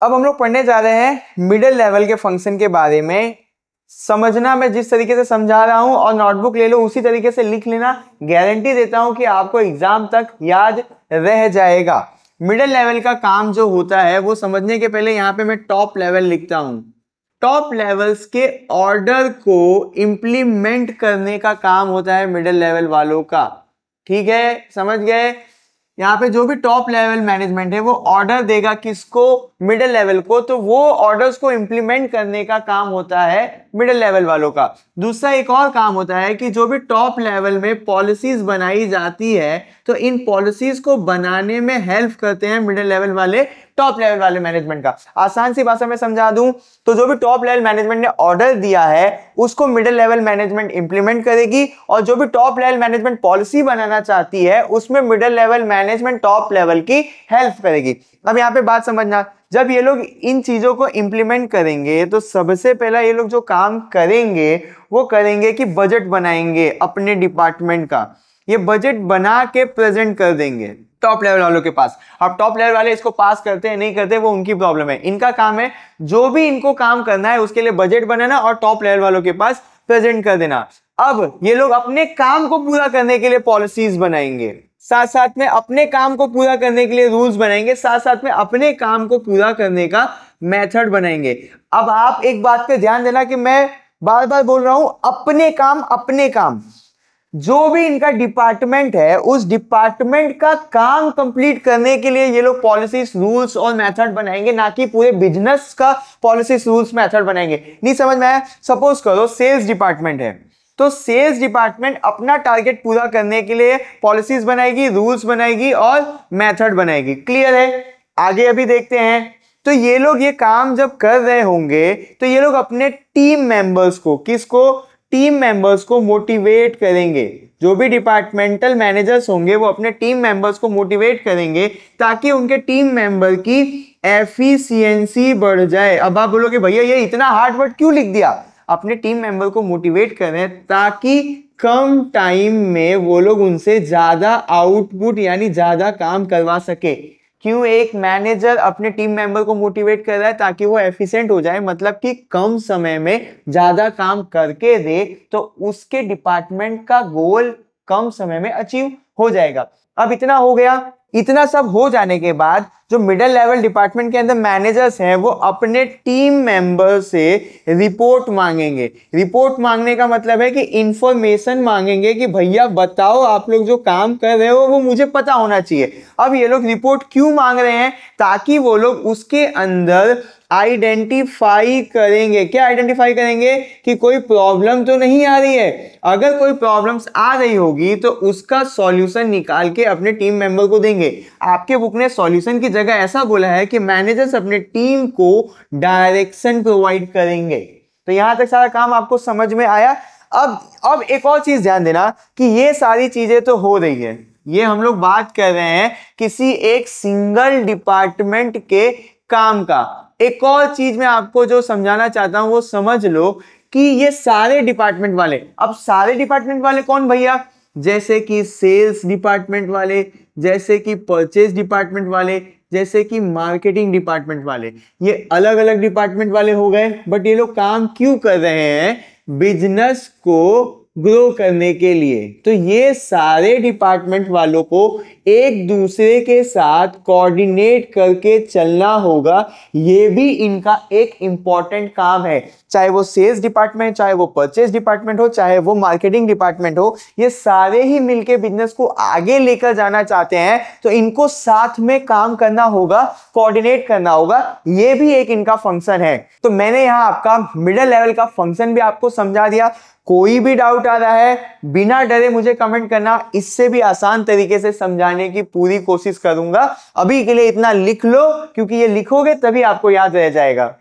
अब हम लोग पढ़ने जा रहे हैं मिडिल लेवल के फंक्शन के बारे में। समझना मैं जिस तरीके से समझा रहा हूं और नोटबुक ले लो उसी तरीके से लिख लेना, गारंटी देता हूं कि आपको एग्जाम तक याद रह जाएगा। मिडिल लेवल का काम जो होता है वो समझने के पहले यहां पे मैं टॉप लेवल लिखता हूं। टॉप लेवल्स के ऑर्डर को इंप्लीमेंट करने का काम होता है मिडिल लेवल वालों का। ठीक है, समझ गए? यहाँ पे जो भी टॉप लेवल मैनेजमेंट है वो ऑर्डर देगा किसको? मिडिल लेवल को। तो वो ऑर्डर्स को इंप्लीमेंट करने का काम होता है मिडिल लेवल वालों का। दूसरा एक और काम होता है कि जो भी टॉप लेवल में पॉलिसीज बनाई जाती है तो इन पॉलिसीज को बनाने में हेल्प करते हैं मिडिल लेवल वाले, टॉप लेवल वाले मैनेजमेंट का। आसान सी भाषा में समझा दूं तो जो भी टॉप लेवल मैनेजमेंट ने ऑर्डर दिया है उसको मिडिल लेवल मैनेजमेंट इंप्लीमेंट करेगी, और जो भी टॉप लेवल मैनेजमेंट पॉलिसी बनाना चाहती है उसमें middle level management top level की हेल्प करेगी। अब यहाँ पे बात समझना, जब ये लोग इन चीजों को इंप्लीमेंट करेंगे तो सबसे पहला ये लोग जो काम करेंगे वो करेंगे कि बजट बनाएंगे अपने डिपार्टमेंट का। ये बजट बना के प्रेजेंट कर देंगे टॉप लेवल वालों के पास। अब टॉप लेवल वाले इसको पास करते हैं नहीं करते वो उनकी प्रॉब्लम है। इनका काम है जो भी इनको काम करना है उसके लिए बजट बनाना और टॉप लेवल वालों के पास प्रेजेंट कर देना। अब ये लोग अपने काम को पूरा करने के लिए पॉलिसीज बनाएंगे, साथ साथ में अपने काम को पूरा करने के लिए रूल्स बनाएंगे, साथ साथ में अपने काम को पूरा करने का मेथड बनाएंगे। अब आप एक बात पे ध्यान देना कि मैं बार बार बोल रहा हूं अपने काम अपने काम। जो भी इनका डिपार्टमेंट है उस डिपार्टमेंट का काम कंप्लीट करने के लिए ये लोग पॉलिसीज रूल्स और मेथड बनाएंगे, ना कि पूरे बिजनेस का पॉलिसीज रूल्स मेथड बनाएंगे। नहीं समझ में आया? सपोज करो सेल्स डिपार्टमेंट है तो सेल्स डिपार्टमेंट अपना टारगेट पूरा करने के लिए पॉलिसीज बनाएगी, रूल्स बनाएगी और मेथड बनाएगी। क्लियर है? आगे अभी देखते हैं। तो ये लोग ये काम जब कर रहे होंगे तो ये लोग अपने टीम मेंबर्स को, किसको? टीम मेंबर्स को मोटिवेट करेंगे। जो भी डिपार्टमेंटल मैनेजर्स होंगे वो अपने टीम मेंबर्स को मोटिवेट करेंगे ताकि उनके टीम मेंबर की एफिशिएंसी बढ़ जाए। अब आप बोलोगे भैया ये इतना हार्ड वर्ड क्यों लिख दिया? अपने टीम मेंबर को मोटिवेट करें ताकि कम टाइम में वो लोग उनसे ज्यादा आउटपुट यानी ज्यादा काम करवा सके। क्यों एक मैनेजर अपने टीम मेंबर को मोटिवेट कर रहा है? ताकि वो एफिशिएंट हो जाए, मतलब कि कम समय में ज्यादा काम करके दे तो उसके डिपार्टमेंट का गोल कम समय में अचीव हो जाएगा। अब इतना हो गया। इतना सब हो जाने के बाद जो मिडिल लेवल डिपार्टमेंट के अंदर मैनेजर्स हैं वो अपने टीम मेंबर से रिपोर्ट मांगेंगे। रिपोर्ट मांगने का मतलब है कि इंफॉर्मेशन मांगेंगे कि भैया बताओ आप लोग जो काम कर रहे हो वो मुझे पता होना चाहिए। अब ये लोग रिपोर्ट क्यों मांग रहे हैं? ताकि वो लोग उसके अंदर आइडेंटिफाई करेंगे। क्या आइडेंटिफाई करेंगे? कि कोई प्रॉब्लम तो नहीं आ रही है। अगर कोई प्रॉब्लम्स आ रही होगी तो उसका सॉल्यूशन निकाल के अपने टीम मेंबर को देंगे। आपके बुक ने सॉल्यूशन की जगह ऐसा बोला है कि मैनेजर्स अपने टीम को डायरेक्शन प्रोवाइड करेंगे। तो यहां तक सारा काम आपको समझ में आया? अब एक और चीज ध्यान देना कि ये सारी चीजें तो हो रही है, ये हम लोग बात कर रहे हैं किसी एक सिंगल डिपार्टमेंट के काम का। एक और चीज मैं आपको जो समझाना चाहता हूं वो समझ लो कि ये सारे डिपार्टमेंट वाले, अब सारे डिपार्टमेंट वाले कौन भैया? जैसे कि सेल्स डिपार्टमेंट वाले, जैसे कि परचेज डिपार्टमेंट वाले, जैसे कि मार्केटिंग डिपार्टमेंट वाले, ये अलग अलग डिपार्टमेंट वाले हो गए। बट ये लोग काम क्यों कर रहे हैं? बिजनेस को ग्रो करने के लिए। तो ये सारे डिपार्टमेंट वालों को एक दूसरे के साथ कोऑर्डिनेट करके चलना होगा। ये भी इनका एक इंपॉर्टेंट काम है। चाहे वो सेल्स डिपार्टमेंट, चाहे वो परचेज डिपार्टमेंट हो, चाहे वो मार्केटिंग डिपार्टमेंट हो, ये सारे ही मिलके बिजनेस को आगे लेकर जाना चाहते हैं तो इनको साथ में काम करना होगा, कोऑर्डिनेट करना होगा। ये भी एक इनका फंक्शन है। तो मैंने यहाँ आपका मिडिल लेवल का फंक्शन भी आपको समझा दिया। कोई भी डाउट आ रहा है बिना डरे मुझे कमेंट करना, इससे भी आसान तरीके से समझाने की पूरी कोशिश करूंगा। अभी के लिए इतना लिख लो क्योंकि ये लिखोगे तभी आपको याद रह जाएगा।